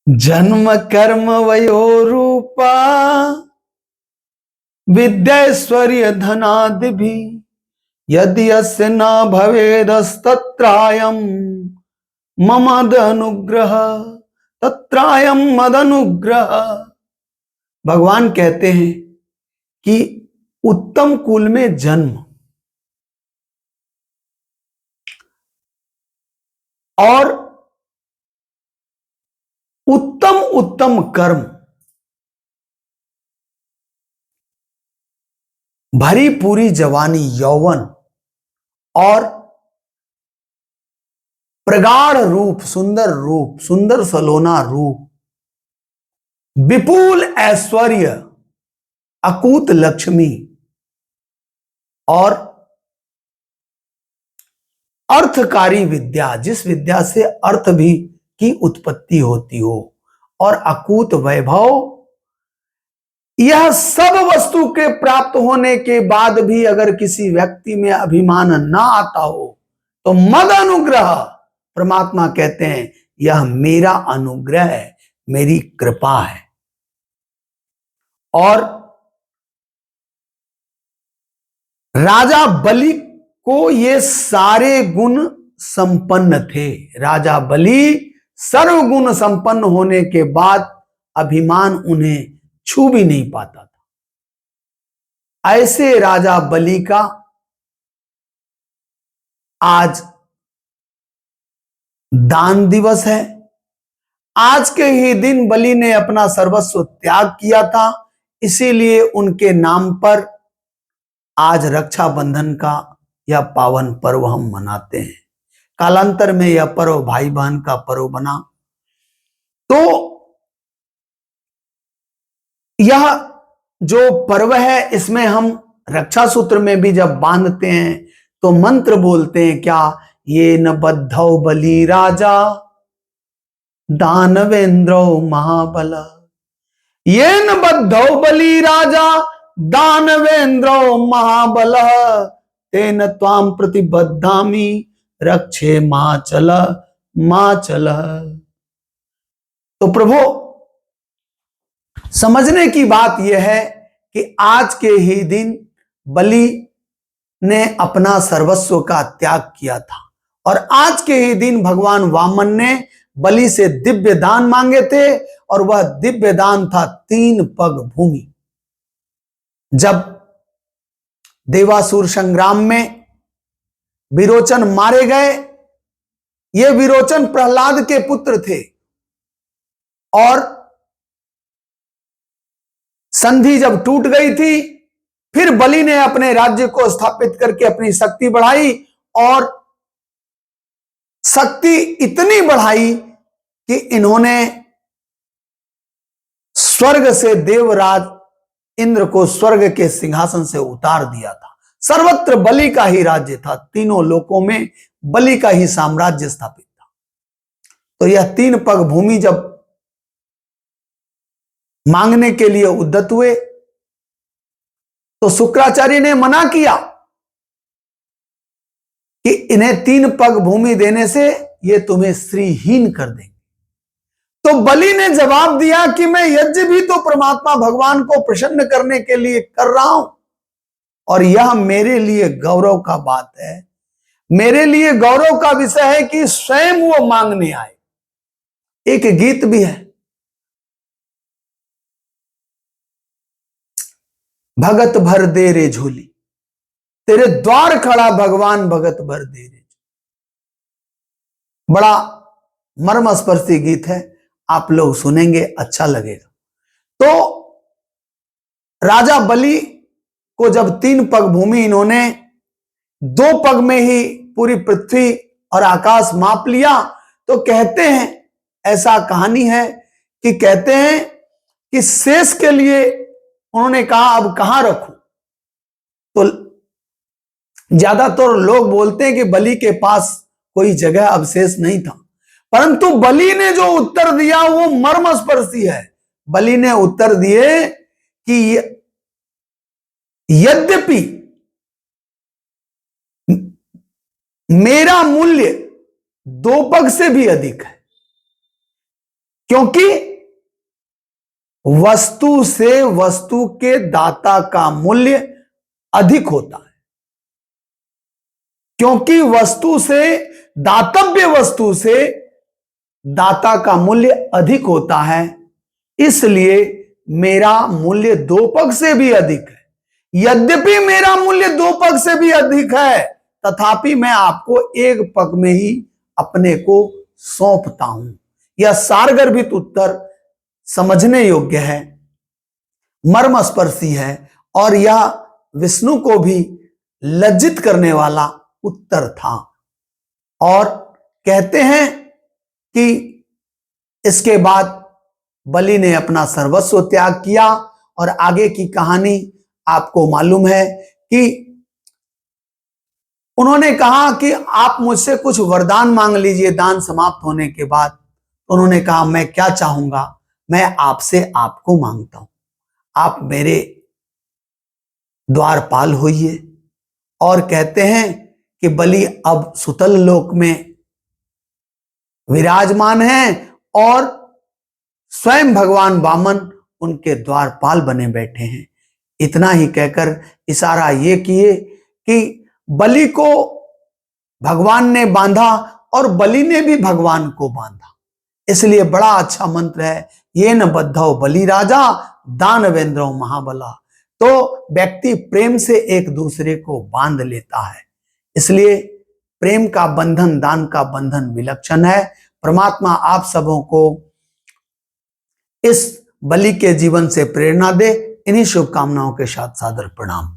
जन्म कर्म वयो रूपा विद्यैश्वर्य धनादि भी यदि अस्य न भवेदस्तत्रायं ममद अनुग्रह तत्रायं मद अनुग्रह। भगवान कहते हैं कि उत्तम कुल में जन्म और उत्तम उत्तम कर्म, भरी पूरी जवानी यौवन और प्रगाढ़ रूप, सुंदर सलोना रूप, विपुल ऐश्वर्य, अकूत लक्ष्मी और अर्थकारी विद्या, जिस विद्या से अर्थ भी की उत्पत्ति होती हो, और अकूत वैभव, यह सब वस्तु के प्राप्त होने के बाद भी अगर किसी व्यक्ति में अभिमान ना आता हो तो मद अनुग्रह, परमात्मा कहते हैं यह मेरा अनुग्रह है, मेरी कृपा है। और राजा बलि को ये सारे गुण संपन्न थे। राजा बलि सर्वगुण संपन्न होने के बाद अभिमान उन्हें छू भी नहीं पाता था। ऐसे राजा बलि का आज दान दिवस है। आज के ही दिन बलि ने अपना सर्वस्व त्याग किया था, इसीलिए उनके नाम पर आज रक्षाबंधन का यह पावन पर्व हम मनाते हैं। कालांतर में यह पर्व भाई बहन का पर्व बना। तो यह जो पर्व है, इसमें हम रक्षा सूत्र में भी जब बांधते हैं तो मंत्र बोलते हैं क्या, ये न बद्धौ बलि राजा दानवेंद्रो महाबल, ये न बद्धौ बलि राजा दानवेंद्रो महाबल, तेन त्वाम प्रतिबद्धामि रक्षे माचल माचल। तो प्रभु, समझने की बात यह है कि आज के ही दिन बलि ने अपना सर्वस्व का त्याग किया था, और आज के ही दिन भगवान वामन ने बलि से दिव्य दान मांगे थे, और वह दिव्य दान था 3 पग भूमि। जब देवासुर संग्राम में विरोचन मारे गए, ये विरोचन प्रहलाद के पुत्र थे, और संधि जब टूट गई थी, फिर बलि ने अपने राज्य को स्थापित करके अपनी शक्ति बढ़ाई, और शक्ति इतनी बढ़ाई कि इन्होंने स्वर्ग से देवराज इंद्र को स्वर्ग के सिंहासन से उतार दिया था। सर्वत्र बलि का ही राज्य था, तीनों लोकों में बलि का ही साम्राज्य स्थापित था। तो यह 3 पग भूमि जब मांगने के लिए उद्यत हुए तो शुक्राचार्य ने मना किया कि इन्हें 3 पग भूमि देने से ये तुम्हें श्रीहीन कर देंगे। तो बलि ने जवाब दिया कि मैं यज्ञ भी तो परमात्मा भगवान को प्रसन्न करने के लिए कर रहा हूं, और यह मेरे लिए गौरव का बात है, मेरे लिए गौरव का विषय है कि स्वयं वो मांगने आए। एक गीत भी है, भगत भर दे रे झोली, तेरे द्वार खड़ा भगवान भगत भर दे रे। बड़ा मर्मस्पर्शी गीत है, आप लोग सुनेंगे अच्छा लगेगा। तो राजा बलि को जब 3 पग भूमि, इन्होंने 2 पग में ही पूरी पृथ्वी और आकाश माप लिया, तो कहते हैं, ऐसा कहानी है कि कहते हैं कि शेष के लिए उन्होंने कहा अब कहां रखूं। तो ज्यादातर लोग बोलते हैं कि बलि के पास कोई जगह अवशेष नहीं था, परंतु बलि ने जो उत्तर दिया वो मर्मस्पर्शी है। बलि ने उत्तर दिए कि यद्यपि मेरा मूल्य 2 पग से भी अधिक है, क्योंकि वस्तु से वस्तु के दाता का मूल्य अधिक होता है, क्योंकि वस्तु से, दातव्य वस्तु से दाता का मूल्य अधिक होता है, इसलिए मेरा मूल्य दो पग से भी अधिक है। यद्यपि मेरा मूल्य दो पग से भी अधिक है, तथापि मैं आपको एक पग में ही अपने को सौंपता हूं। यह सारगर्भित उत्तर समझने योग्य है, मर्मस्पर्शी है, और यह विष्णु को भी लज्जित करने वाला उत्तर था। और कहते हैं कि इसके बाद बलि ने अपना सर्वस्व त्याग किया, और आगे की कहानी आपको मालूम है कि उन्होंने कहा कि आप मुझसे कुछ वरदान मांग लीजिए दान समाप्त होने के बाद। उन्होंने कहा मैं क्या चाहूंगा, मैं आपसे आपको मांगता हूं, आप मेरे द्वारपाल होइए। और कहते हैं कि बलि अब सुतल लोक में विराजमान हैं और स्वयं भगवान वामन उनके द्वारपाल बने बैठे हैं। इतना ही कहकर इशारा ये किए कि बलि को भगवान ने बांधा और बलि ने भी भगवान को बांधा। इसलिए बड़ा अच्छा मंत्र है, ये न बद्धौ बलि राजा दानवेंद्रो महाबला। तो व्यक्ति प्रेम से एक दूसरे को बांध लेता है, इसलिए प्रेम का बंधन, दान का बंधन विलक्षण है। परमात्मा आप सबों को इस बलि के जीवन से प्रेरणा दे। इन्हीं शुभकामनाओं के साथ सादर प्रणाम।